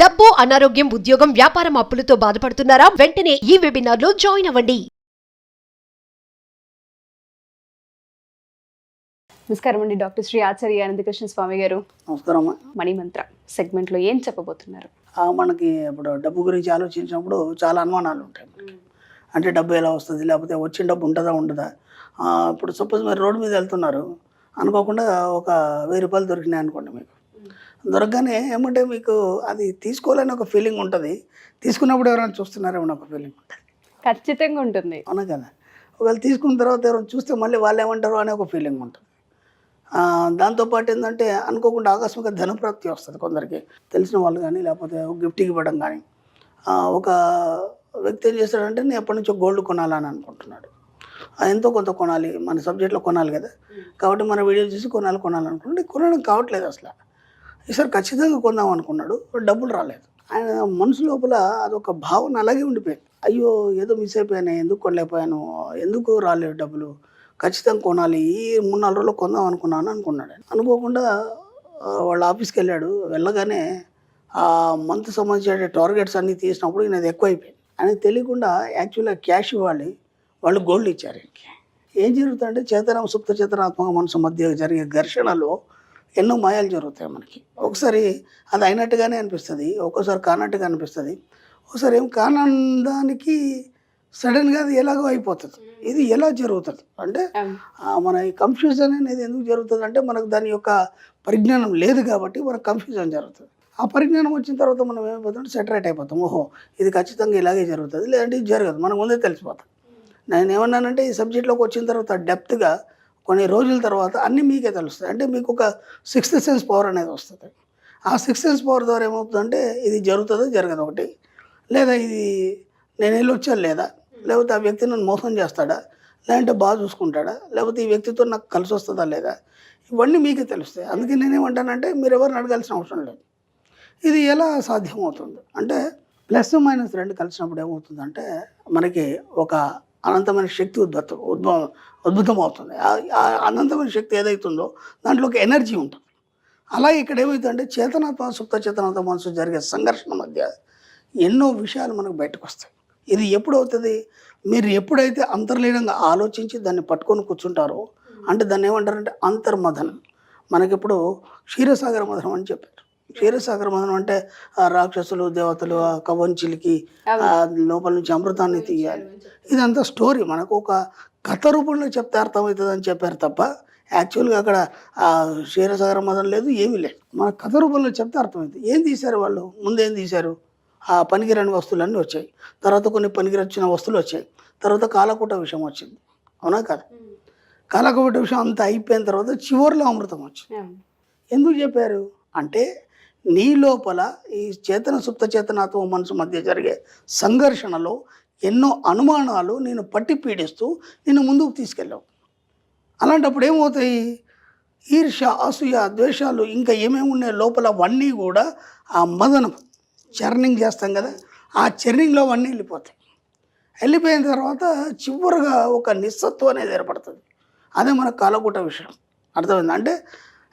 డబ్బు, అనారోగ్యం, ఉద్యోగం, వ్యాపారం అప్పులతో బాధపడుతున్నారా? వెంటనే ఈ వెబినార్ లో జాయిన్ అవ్వండి. నమస్కారం అండి. డాక్టర్ శ్రీ ఆచార్య అనంతకృష్ణ స్వామి గారు. నమస్కారం. మణిమంత్ర సెగ్మెంట్లో ఏం చెప్పబోతున్నారు? మనకి ఇప్పుడు డబ్బు గురించి ఆలోచించినప్పుడు చాలా అనుమానాలు ఉంటాయి మనకి. అంటే డబ్బు ఎలా వస్తుంది, లేకపోతే వచ్చిన డబ్బు ఉంటుందా ఉండదా. ఇప్పుడు సపోజ్ మీరు రోడ్డు మీద వెళ్తున్నారు, అనుకోకుండా ఒక 1000 రూపాయలు దొరికినాయి అనుకోండి. మీకు దొరకగానే ఏమంటే మీకు అది తీసుకోవాలని ఒక ఫీలింగ్ ఉంటుంది. తీసుకున్నప్పుడు ఎవరైనా చూస్తున్నారేమో ఒక ఫీలింగ్ ఉంటుంది. ఖచ్చితంగా ఉంటుంది. అవునా కదా. ఒకవేళ తీసుకున్న తర్వాత ఎవరైనా చూస్తే మళ్ళీ వాళ్ళు ఏమంటారు అనే ఒక ఫీలింగ్ ఉంటుంది. దాంతోపాటు ఏంటంటే అనుకోకుండా ఆకస్మిక ధనప్రాప్తి వస్తుంది కొందరికి, తెలిసిన వాళ్ళు కానీ లేకపోతే గిఫ్ట్ ఇవ్వడం కానీ. ఒక వ్యక్తి ఏం చేస్తాడంటే నేను ఎప్పటి నుంచో గోల్డ్ కొనాలని అనుకుంటున్నాడు. ఎంతో కొంత కొనాలి, మన సబ్జెక్ట్లో కొనాలి కదా. కాబట్టి మన వీడియో చూసి కొనాలనుకుంటే కొనడం కావట్లేదు అసలు. ఈసారి ఖచ్చితంగా కొందాం అనుకున్నాడు, డబ్బులు రాలేదు. ఆయన మనసు లోపల అదొక భావన అలాగే ఉండిపోయింది. అయ్యో ఏదో మిస్ అయిపోయాను, ఎందుకు కొనలేకపోయాను, ఎందుకు రాలేదు డబ్బులు, ఖచ్చితంగా కొనాలి, ఈ 3-4 రోజుల్లో కొందాం అనుకున్నాడు. అనుకోకుండా వాళ్ళ ఆఫీస్కి వెళ్ళాడు. వెళ్ళగానే ఆ మంత్ సంబంధించిన టార్గెట్స్ అన్నీ తీసినప్పుడు ఈయనది ఎక్కువైపోయింది. ఆయనకు తెలియకుండా యాక్చువల్గా క్యాష్ ఇవ్వాలి, వాళ్ళు గోల్డ్ ఇచ్చారు ఆయనకి. ఏం జరుగుతుందంటే చేతన సుప్త చేతనాత్మక మనసు మధ్య జరిగే ఘర్షణలో ఎన్నో మాయాలు జరుగుతాయి మనకి. ఒకసారి అది అయినట్టుగానే అనిపిస్తుంది, ఒక్కోసారి కానట్టుగా అనిపిస్తుంది, ఒకసారి ఏం కానందానికి సడన్గా అది ఎలాగో అయిపోతుంది. ఇది ఎలా జరుగుతుంది అంటే మన ఈ కన్ఫ్యూజన్ అనేది ఎందుకు జరుగుతుంది అంటే మనకు దాని యొక్క పరిజ్ఞానం లేదు కాబట్టి మనకు కన్ఫ్యూజన్ జరుగుతుంది. ఆ పరిజ్ఞానం వచ్చిన తర్వాత మనం ఏమైపోతుంటే సెటరేట్ అయిపోతాం. ఓహో ఇది ఖచ్చితంగా ఇలాగే జరుగుతుంది, లేదంటే ఇది జరగదు, మనకు ముందే తెలిసిపోతాం. నేను ఏమన్నానంటే ఈ సబ్జెక్ట్లోకి వచ్చిన తర్వాత డెప్త్గా కొన్ని రోజుల తర్వాత అన్నీ మీకే తెలుస్తాయి. అంటే మీకు ఒక 6th సెన్స్ పవర్ అనేది వస్తుంది. ఆ 6th సెన్స్ పవర్ ద్వారా ఏమవుతుందంటే ఇది జరుగుతుందో జరగదు ఒకటి, లేదా ఇది నేను వెళ్ళొచ్చాను లేదా, లేకపోతే ఆ వ్యక్తి నన్ను మోసం చేస్తాడా, లేదంటే బాగా చూసుకుంటాడా, లేకపోతే ఈ వ్యక్తితో నాకు కలిసి వస్తుందా లేదా, ఇవన్నీ మీకే తెలుస్తాయి. అందుకే నేనేమంటానంటే మీరు ఎవరిని అడగాల్సిన అవసరం లేదు. ఇది ఎలా సాధ్యమవుతుంది అంటే +-2 కలిసినప్పుడు ఏమవుతుందంటే మనకి ఒక అనంతమైన శక్తి ఉద్భుతం అవుతుంది. ఆ అనంతమైన శక్తి ఏదైతుందో దాంట్లో ఒక ఎనర్జీ ఉంటుంది. అలాగే ఇక్కడ ఏమవుతుందంటే చేతనాత్మ సుప్త చేతనాత్మ మనసు జరిగే సంఘర్షణ మధ్య ఎన్నో విషయాలు మనకు బయటకు వస్తాయి. ఇది ఎప్పుడు అవుతుంది, మీరు ఎప్పుడైతే అంతర్లీనంగా ఆలోచించి దాన్ని పట్టుకొని కూర్చుంటారో, అంటే దాన్ని ఏమంటారంటే అంతర్మథనం. మనకిప్పుడు క్షీరసాగర మథనం అని చెప్పారు. క్షీరసాగర మథనం అంటే రాక్షసులు దేవతలు ఆ కవంచిలికి లోపల నుంచి అమృతాన్ని తీయాలి, ఇదంతా స్టోరీ. మనకు ఒక కథ రూపంలో చెప్తే అర్థమవుతుంది అని చెప్పారు తప్ప యాక్చువల్గా అక్కడ క్షీరసాగర మథనం లేదు, ఏమీ లేదు. మన కథ రూపంలో చెప్తే అర్థమవుతుంది. ఏం తీశారు వాళ్ళు, ముందేం తీశారు, ఆ పనికిరాని వస్తువులన్నీ వచ్చాయి, తర్వాత కొన్ని పనికిరొచ్చిన వస్తువులు వచ్చాయి, తర్వాత కాలకూట విషయం వచ్చింది. అవునా కదా. కాలకూట విషయం అంతా అయిపోయిన తర్వాత చివరిలో అమృతం వచ్చింది. ఎందుకు చెప్పారు అంటే నీ లోపల ఈ చేతన సుప్త చేతనాత్మ మనసు మధ్య జరిగే సంఘర్షణలో ఎన్నో అనుమానాలు నేను పట్టి పీడిస్తూ నేను ముందుకు తీసుకెళ్ళావు. అలాంటప్పుడు ఏమవుతాయి, ఈర్ష్య, అసూయ, ద్వేషాలు ఇంకా ఏమేమి ఉన్నాయి లోపల అవన్నీ కూడా ఆ మదనం చర్నింగ్ చేస్తాం కదా, ఆ చర్నింగ్లో అవన్నీ వెళ్ళిపోతాయి. వెళ్ళిపోయిన తర్వాత చివరిగా ఒక నిస్సత్వం అనేది ఏర్పడుతుంది. అదే మన కాలకూట విషయం. అర్థమైంది అంటే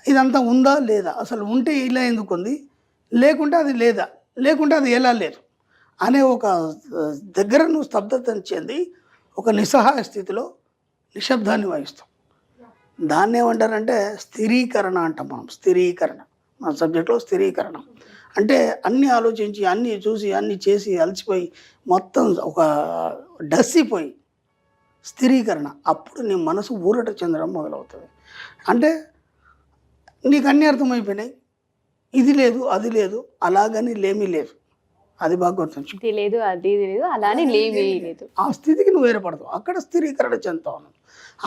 ఇదంతా ఉందా లేదా, అసలు ఉంటే ఇలా ఎందుకు ఉంది, లేకుంటే అది లేదా, లేకుంటే అది ఎలా లేదు అనే ఒక దగ్గర నువ్వు స్తబ్దతను చెంది ఒక నిస్సహాయ స్థితిలో నిశ్శబ్దాన్ని వహిస్తాం. దాన్ని ఏమంటారంటే స్థిరీకరణ అంటాం మనం. స్థిరీకరణ మన సబ్జెక్ట్లో స్థిరీకరణ అంటే అన్నీ ఆలోచించి అన్నీ చూసి అన్నీ చేసి అలసిపోయి మొత్తం ఒక డస్సిపోయి స్థిరీకరణ. అప్పుడు నీ మనసు ఊరట చెందడం మొదలవుతుంది. అంటే నీకు అన్నీ అర్థమైపోయినాయి, ఇది లేదు అది లేదు అలాగని లేమీ లేదు, అది బాగా గుర్తుంచు. ఇది లేదు అది లేదు అలానే లేమీ లేదు. ఆ స్థితికి నువ్వు ఏర్పడతావు, అక్కడ స్థిరీకరణ చెందుతావు.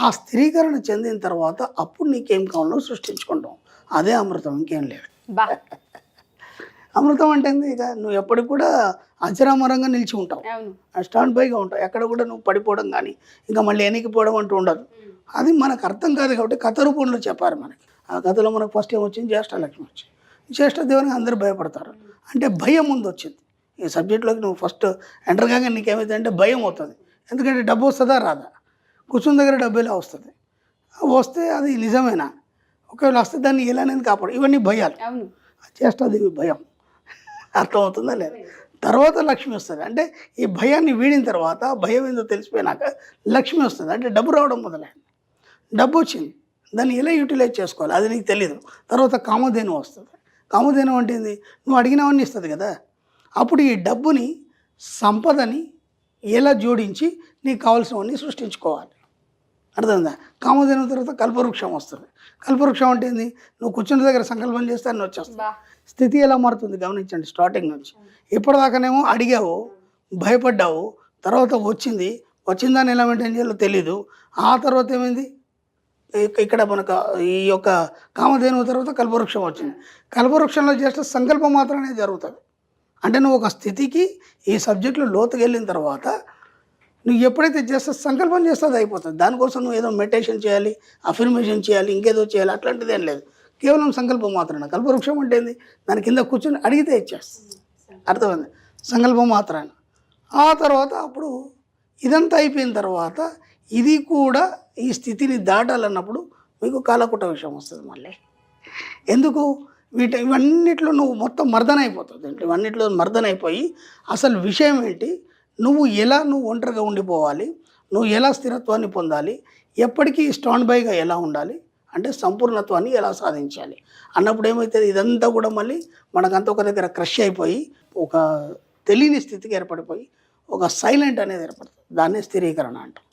ఆ స్థిరీకరణ చెందిన తర్వాత అప్పుడు నీకేం కావాలో సృష్టించుకుంటావు. అదే అమృతం, ఇంకేం లేదు. అమృతం అంటే ఇక నువ్వు ఎప్పటికి కూడా అచరామరంగా నిలిచి ఉంటావు, స్టాండ్ బైగా ఉంటావు. ఎక్కడ కూడా నువ్వు పడిపోవడం కానీ ఇంకా మళ్ళీ వెనక్కిపోవడం అంటూ ఉండదు. అది మనకు అర్థం కాదు కాబట్టి కథ రూపంలో చెప్పారు మనకి. ఆ కథలో మనకు ఫస్ట్ ఏమొచ్చింది, జ్యేష్ఠలక్ష్మి వచ్చింది. జ్యేష్ఠదేవునికి అందరూ భయపడతారు, అంటే భయం ముందు వచ్చింది. ఈ సబ్జెక్ట్లోకి నువ్వు ఫస్ట్ ఎంటర్ కాగా నీకేమైతే అంటే భయం అవుతుంది. ఎందుకంటే డబ్బు వస్తుందా రాదా, కూర్చున్న దగ్గర డబ్బు ఎలా వస్తుంది, వస్తే అది నిజమేనా, ఒకవేళ వస్తే దాన్ని ఎలానేది కాపాడు, ఇవన్నీ భయాలు. జ్యేష్ఠదేవి భయం. అర్థమవుతుందా లేదు? తర్వాత లక్ష్మి వస్తుంది. అంటే ఈ భయాన్ని వీడిన తర్వాత భయం ఏందో తెలిసిపోయినాక లక్ష్మి వస్తుంది. అంటే డబ్బు రావడం మొదలైంది. డబ్బు వచ్చింది, దాన్ని ఎలా యూటిలైజ్ చేసుకోవాలి అది నీకు తెలియదు. తర్వాత కామధేను వస్తుంది. కామధేను అంటే ఏంది? నువ్వు అడిగినవన్నీ ఇస్తుంది కదా. అప్పుడు ఈ డబ్బుని సంపదని ఎలా జోడించి నీకు కావాల్సినవన్నీ సృష్టించుకోవాలి. అర్థమైందా? కామధేను తర్వాత కల్పవృక్షం వస్తుంది. కల్పవృక్షం అంటే ఏంది? నువ్వు కూర్చున్న దగ్గర సంకల్పం చేస్తే అన్నీ వచ్చేస్తుంది. స్థితి ఎలా మారుతుంది గమనించండి. స్టార్టింగ్ నుంచి ఇప్పటిదాకానేమో అడిగావు, భయపడ్డావు, తర్వాత వచ్చిందని ఎలా మెయింటైన్ చేయాలో తెలీదు. ఆ తర్వాత ఏమైంది? ఇక్కడ మనకు ఈ యొక్క కామధేను తర్వాత కల్పవృక్షం వచ్చింది. కల్పవృక్షంలో జస్ట్ సంకల్పం మాత్రమే జరుగుతుంది. అంటే నువ్వు ఒక స్థితికి ఈ సబ్జెక్టులో లోతుకు వెళ్ళిన తర్వాత నువ్వు ఎప్పుడైతే చేస్తే సంకల్పం చేస్తే అది అయిపోతుంది. దానికోసం నువ్వు ఏదో మెడిటేషన్ చేయాలి, అఫర్మేషన్ చేయాలి, ఇంకేదో చేయాలి, అట్లాంటిది ఏం లేదు. కేవలం సంకల్పం మాత్రమే. కల్పవృక్షం అంటే ఏంది? దాని కింద కూర్చొని అడిగితే ఇచ్చేస్తుంది. అర్థమైంది? సంకల్పం మాత్రమే. ఆ తర్వాత అప్పుడు ఇదంతా అయిపోయిన తర్వాత ఇది కూడా ఈ స్థితిని దాటాలన్నప్పుడు మీకు కాలకుట విషయం వస్తుంది మళ్ళీ. ఎందుకు? ఇవన్నిట్లో నువ్వు మొత్తం మర్దనైపోతుంది. ఇవన్నిట్లో మర్దనైపోయి అసలు విషయం ఏంటి, నువ్వు ఒంటరిగా ఉండిపోవాలి, నువ్వు ఎలా స్థిరత్వాన్ని పొందాలి, ఎప్పటికీ స్టాండ్ బైగా ఎలా ఉండాలి, అంటే సంపూర్ణత్వాన్ని ఎలా సాధించాలి అన్నప్పుడు ఏమవుతుంది? ఇదంతా కూడా మళ్ళీ మనకంతా ఒక దగ్గర క్రష్ అయిపోయి ఒక తెలియని స్థితికి ఏర్పడిపోయి ఒక సైలెంట్ అనేది ఏర్పడుతుంది. దాన్నే స్థిరీకరణ అంటాం.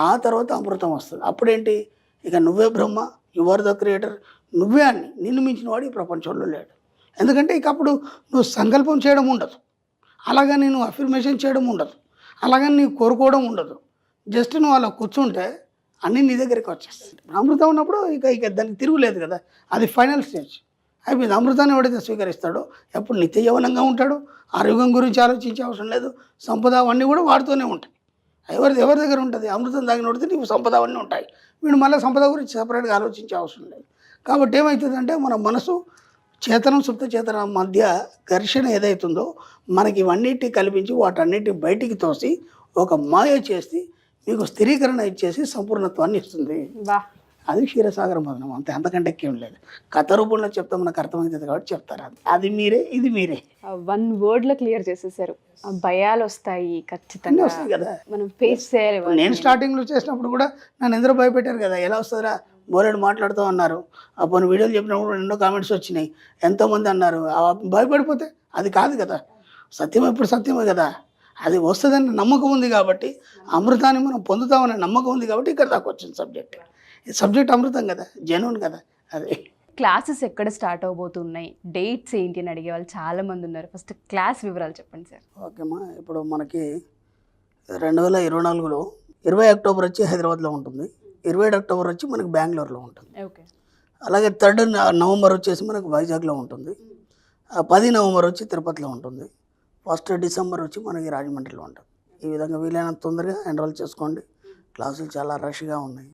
ఆ తర్వాత అమృతం వస్తుంది. అప్పుడేంటి? ఇక నువ్వే బ్రహ్మ, యు ఆర్ ద క్రియేటర్, నువ్వే అని నిన్ను మించిన వాడు ఈ ప్రపంచంలో లేడు. ఎందుకంటే ఇక అప్పుడు నువ్వు సంకల్పం చేయడం ఉండదు, అలాగని నువ్వు అఫర్మేషన్ చేయడం ఉండదు, అలాగని నీవు కోరుకోవడం ఉండదు. జస్ట్ నువ్వు అలా కూర్చుంటే అన్నీ నీ దగ్గరికి వచ్చేస్తాయి. అమృతం ఉన్నప్పుడు ఇక దానికి తిరుగులేదు కదా. అది ఫైనల్ స్టేజ్ అయిపోయింది. అమృతాన్ని ఎవడైతే స్వీకరిస్తాడో ఎప్పుడు నిత్య యవనంగా ఉంటాడు. ఆరోగ్యం గురించి ఆలోచించే అవసరం లేదు. సంపద అవన్నీ కూడా వాడుతూనే ఉంటాయి. ఎవరి దగ్గర ఉంటుంది? అమృతం తాగినోడితే నీకు సంపద అవన్నీ ఉంటాయి. వీడు మళ్ళీ సంపద గురించి సపరేట్గా ఆలోచించే అవసరం లేదు. కాబట్టి ఏమవుతుందంటే మన మనసు చేతనం సుప్త చేతనం మధ్య ఘర్షణ ఏదైతుందో మనకి ఇవన్నిటి కల్పించి వాటన్నిటి బయటికి తోసి ఒక మాయ చేసి మీకు స్థిరీకరణ ఇచ్చేసి సంపూర్ణత్వాన్ని ఇస్తుంది. అది క్షీరసాగర మదనం. అంతే, అంతకంటే ఎక్కేం లేదు. కథ రూపంలో చెప్తే మనకు అర్థమవుతుంది కాబట్టి చెప్తారు. అది మీరే, ఇది మీరే. 1 word లో క్లియర్ చేసేసారు. భయాలు వస్తాయి, ఖచ్చితంగా వస్తాయి కదా, మనం ఫేస్ చేయాలి. నేను స్టార్టింగ్లో చేసినప్పుడు కూడా నన్ను ఎందరో భయపెట్టారు కదా, ఎలా వస్తుందిరా బోరెడు మాట్లాడుతూ అన్నారు. అప్పుడు వీడియోలు చెప్పినప్పుడు ఎన్నో కామెంట్స్ వచ్చినాయి, ఎంతోమంది అన్నారు. భయపడిపోతే అది కాదు కదా, సత్యం ఎప్పుడు సత్యమే కదా. అది వస్తుందని నమ్మకం ఉంది కాబట్టి, అమృతాన్ని మనం పొందుతామనే నమ్మకం ఉంది కాబట్టి ఇక్కడ దాకా వచ్చింది సబ్జెక్ట్. ఈ సబ్జెక్ట్ అమృతం కదా, జెన్యూన్ కదా. అదే క్లాసెస్ ఎక్కడ స్టార్ట్ అవబోతున్నాయి, డేట్స్ ఏంటి అని అడిగే వాళ్ళు చాలా మంది ఉన్నారు. ఫస్ట్ క్లాస్ వివరాలు చెప్పండి సార్. ఓకేమ్మా, ఇప్పుడు మనకి 2024లో 20 అక్టోబర్ వచ్చి హైదరాబాద్లో ఉంటుంది, 27 అక్టోబర్ వచ్చి మనకి బెంగళూరులో ఉంటుంది. ఓకే. అలాగే 3 నవంబర్ వచ్చేసి మనకు వైజాగ్లో ఉంటుంది, 10 నవంబర్ వచ్చి తిరుపతిలో ఉంటుంది, 1 డిసెంబర్ వచ్చి మనకి రాజమండ్రిలో ఉంటుంది. ఈ విధంగా వీలైనంత తొందరగా ఎన్రోల్ చేసుకోండి. క్లాసులు చాలా రష్గా ఉన్నాయి.